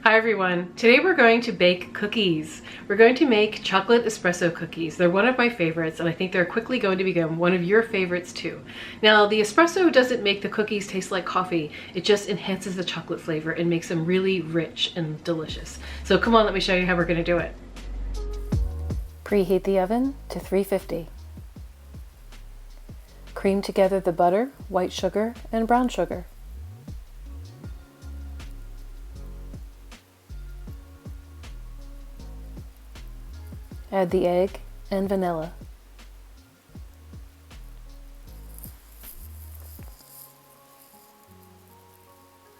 Hi everyone. Today we're going to bake cookies. We're going to make chocolate espresso cookies. They're one of my favorites and I think they're quickly going to become one of your favorites too. Now the espresso doesn't make the cookies taste like coffee. It just enhances the chocolate flavor and makes them really rich and delicious. So come on, let me show you how we're going to do it. Preheat the oven to 350. Cream together the butter, white sugar, and brown sugar. Add the egg and vanilla.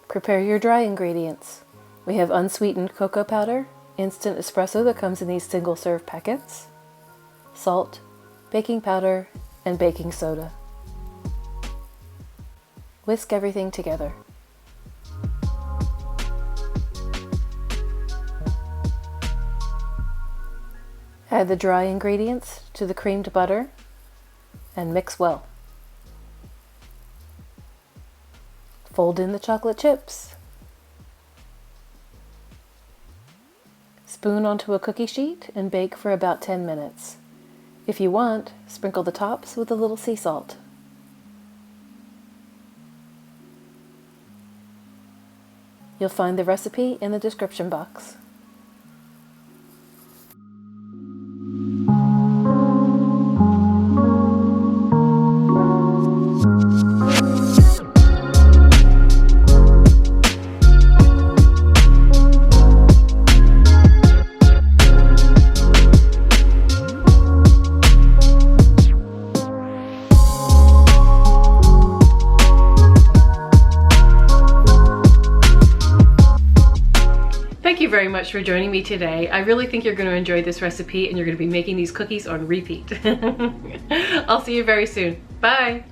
Prepare your dry ingredients. We have unsweetened cocoa powder, instant espresso that comes in these single-serve packets, salt, baking powder, and baking soda. Whisk everything together. Add the dry ingredients to the creamed butter and mix well. Fold in the chocolate chips. Spoon onto a cookie sheet and bake for about 10 minutes. If you want, sprinkle the tops with a little sea salt. You'll find the recipe in the description box. Thank you very much for joining me today. I really think you're going to enjoy this recipe and you're going to be making these cookies on repeat. I'll see you very soon. Bye!